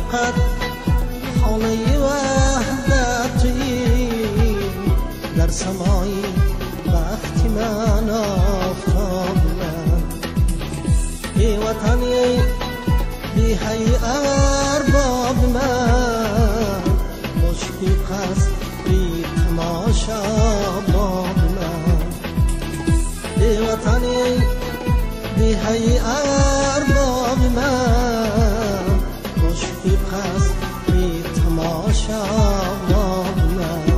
حقیقت خانه وحدتی در سمایی وقتی من آفتاب من ای وطنی بی حی ارباب من مشکی قصد بی تماشا باب من ای وطنی بی حی ارباب من مشکی قصد بی تماشا باب من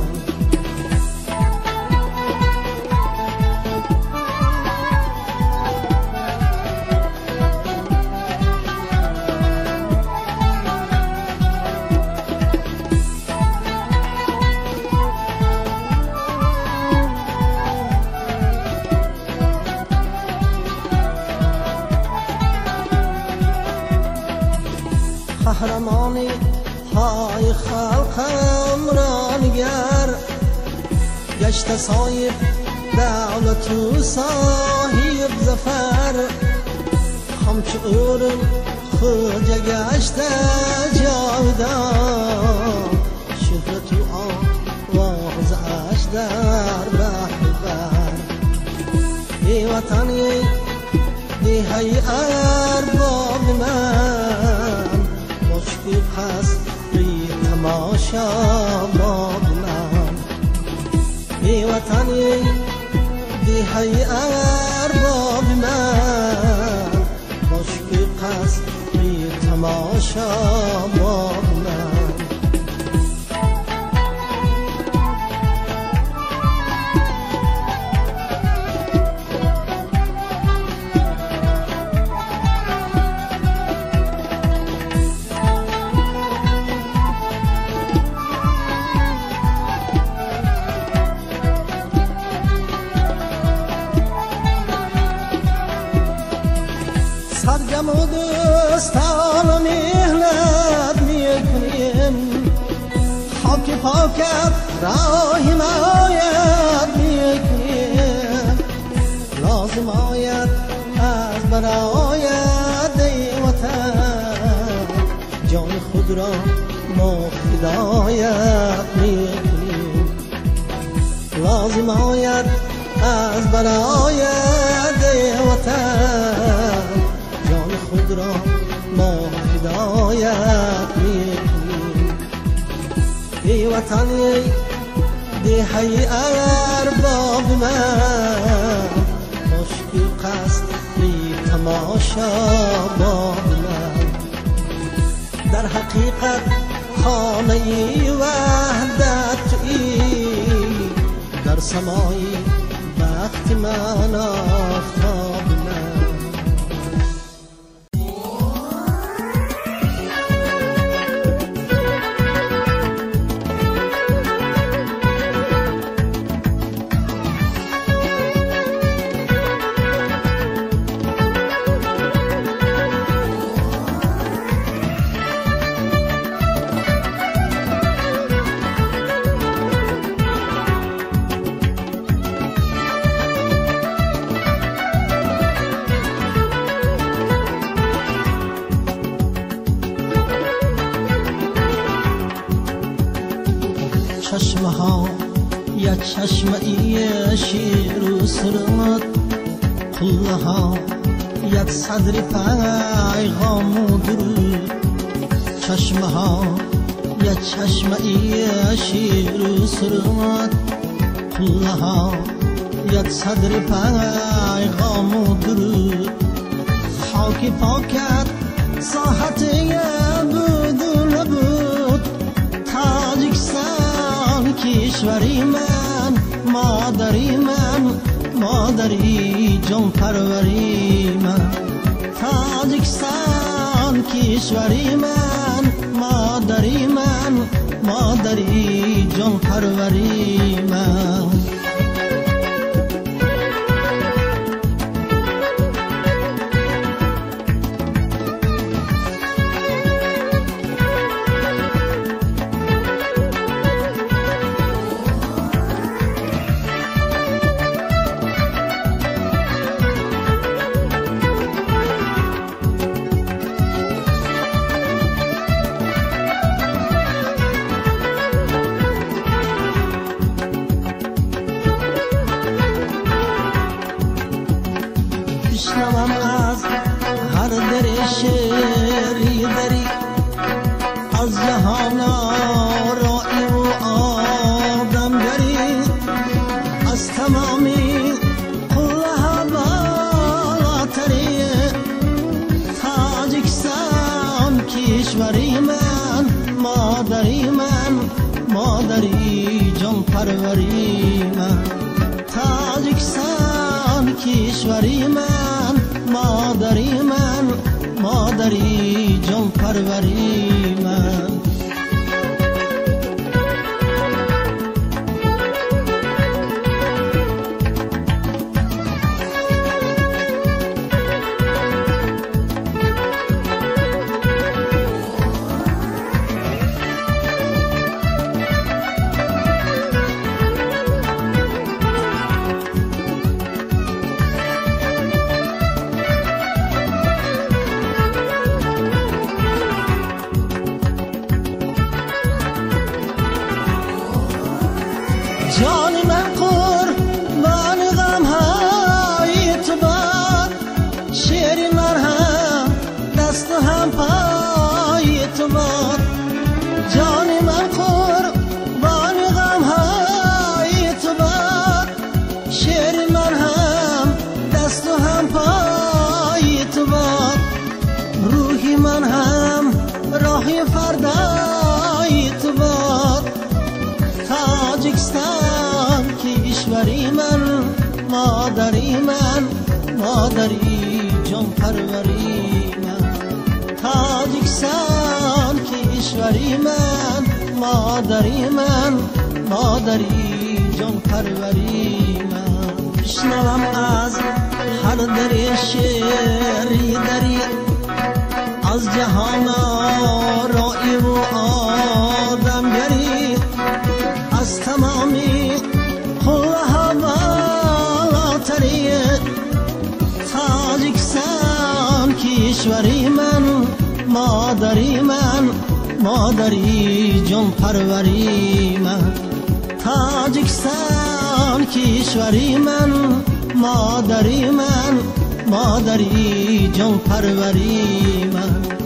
قهرمانی های خلقم را نگر گشت صاحب دولت و صاحب ظفر همچو اورم خود گشت جاودان شهرت و آوازش در بحر بر ای وطنی ای حی ارباب من مشکی قصد بی تماشا باب من ای وطنی بی حی ارباب من مشکی قصد بی تماشا باب من سرگم و دستان و مهنت میکنیم خاک پاکت را حمایت میکنیم لازم آید از برایت ای وطن جان خود را ما فدایت میکنیم لازم آید از برایت ای وطن خود را ما هدایت میکنیم ای وطنی بی حی ارباب من مشکی قصد بی تماشا باب من در حقیقت خانه وحدت تویی در سمایی وقتی من آفتاب من چشمه ها یا چشمه ای شیر و سرمت قله ها یک صدر پیغام و درود چشمه ها یا چشمه ای شیر و سرمت قله ها یک صدر پیغام و درود خاک پاکت ساحت بود و نبود تاجیکستان کشوری من مادری جان پروری من تاجیکستان کشوری من مادری جان پروری من بشنوم از هر در شعری دری از جهان آرائی و آدمگری از تمامی قوه بالاتری تاجیکستان کشوری من مادری من مادری جان پروری من تاجیکستان کشوری من مادری جان پروری من جان من قربان غم های تو باد شعر من هم دست و هم پای تو باد جان من قربان غم های تو باد شعر من هم دست و هم پای تو باد روحی من هم راهی فردای تو باد تاجیکستان کشوری من مادری جان پروری من تاجیکستان کشوری من مادری جان پروری من بشنوم از هر در شعری دری از جهان آرائی و آدمگری از تمامی قوه بالاتری تاجیکستان کشوری من مادری جان پروری من تاجیکستان کشوری من مادری جان پروری من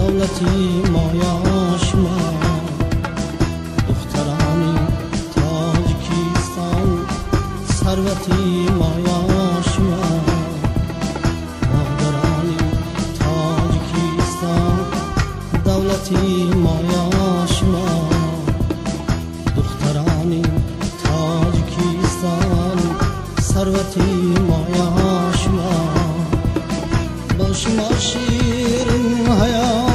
دولتی مایاش ما دخترانی تاجیکستان ثروتی مایاش ما مادرانی تاجیکستان دولتی مایاش ما دخترانی تاجیکستان ثروتی مایاش ما با شما شیرین حیات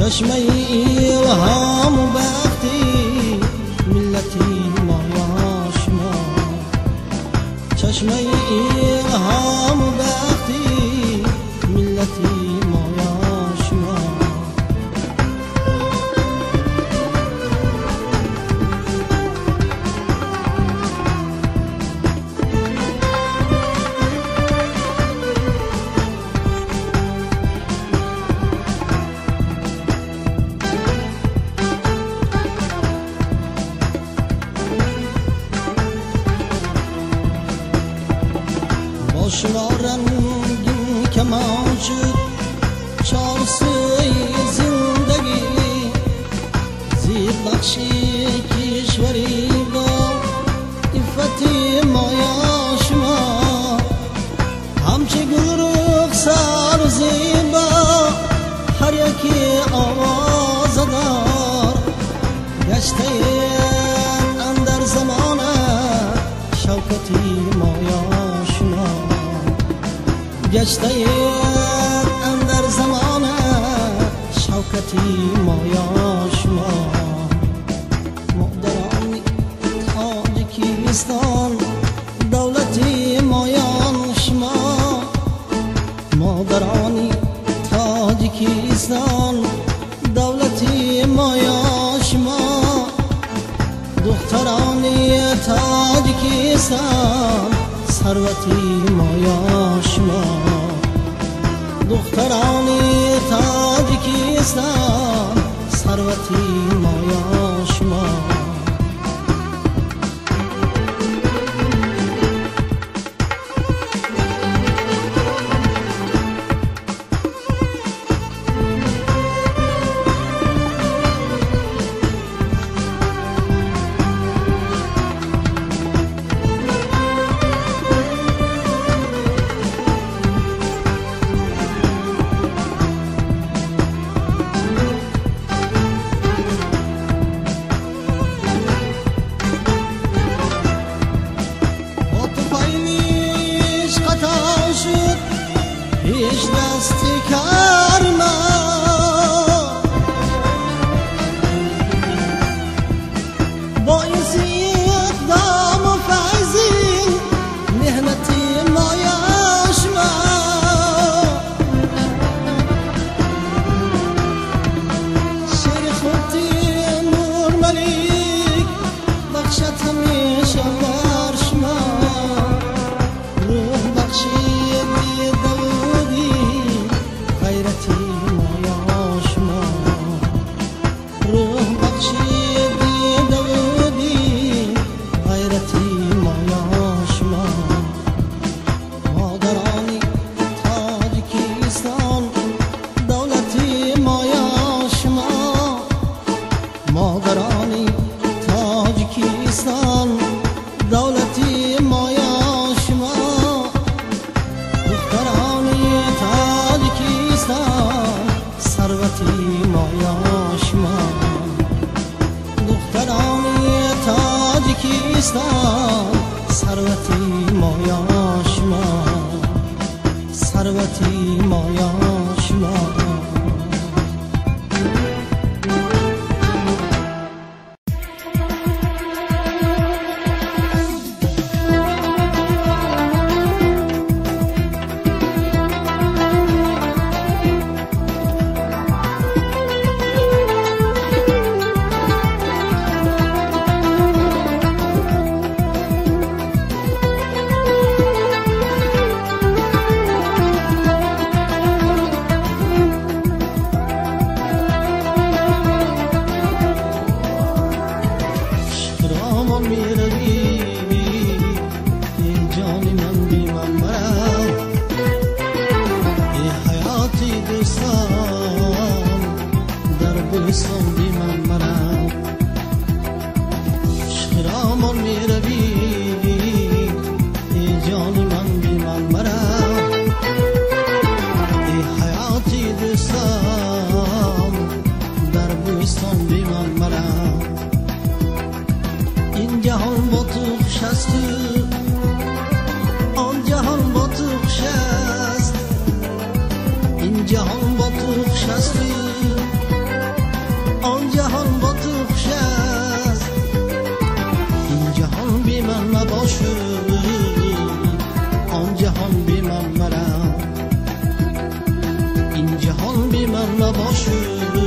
چشمه الهام و بختی ملتی مایاش ما چشمه الهام و بختی ملتی مایاش ما شما رنگین کمان شد چارسوی زندگی زیر بخشی کشوری با افتی مایا شما همچه گل رخسار زیبا هر یکی آواز دار گشته اندر زمانه گشته اندر زمان شوکتی مایا شما مادران تاجیکستان دولتی مایان شما مادران تاجیکستان دولتی مایا شما دختران تاجیکستان ثروتی مایا شما دختران تاجیکستان ثروتی مایا شما هیچ دستی کار ما باعث اقدام و فیضی مهنتی مایاش ما شیر خودی نور ملیک بخشت همیشه بر شما روح بخشی مادرانی تاجیکستان دولتی مایا شما دخترانی تاجیکستان ثروتی مایا شما دخترانی تاجیکستان ثروتی مایا شما ثروتی مایا شما بی من مرا شرامان می روی ای جان من بی من مرا ای حیاتی دوستان در بوستان بی من مرا این جهان با تو خوش است آن جهان با تو خوش است این جهان با تو خوش است آن جهان با تو خوش است این جهان بی من نباشد آن جهان بی من مرا این جهان بی من نباشد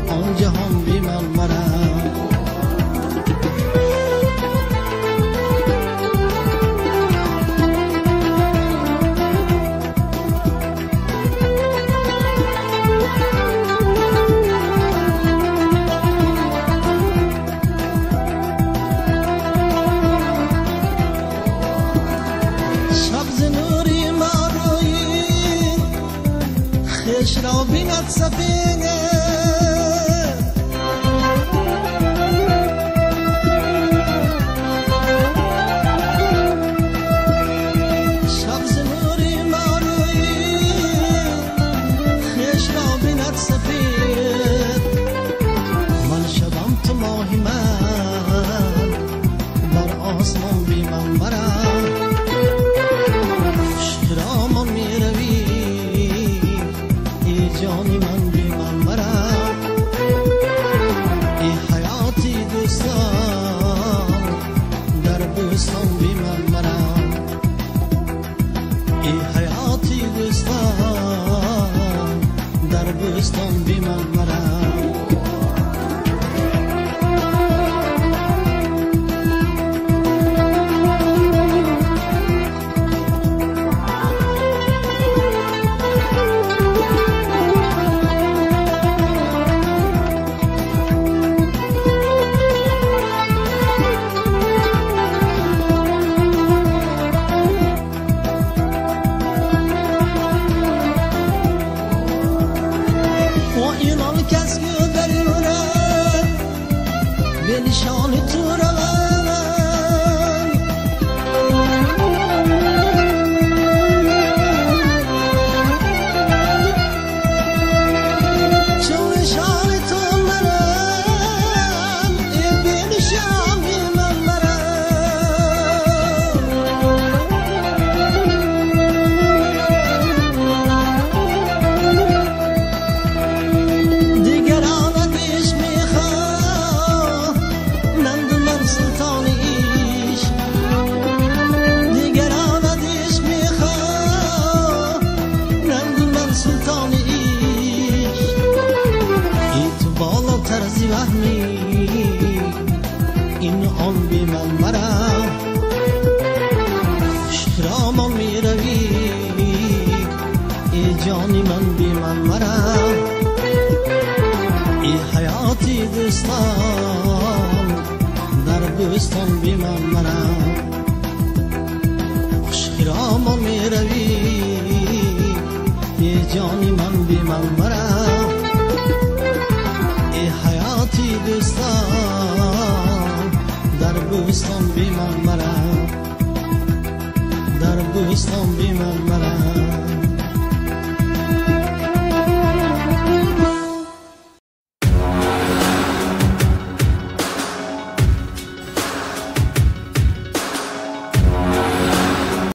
آن جهان بی من مرا خش را بیند نشانی تو روم چون نشانی تو مرم ای بی نشانی من این آن بی من مرم شرامان می روی ای جانی من بی من مرم ای حیاتی دوستان در بستان بی من مرم شرامان می روی ای جانی من بی من مرم ای حیاتی دوستان در بستان بی من مرم در بستان بی من مرم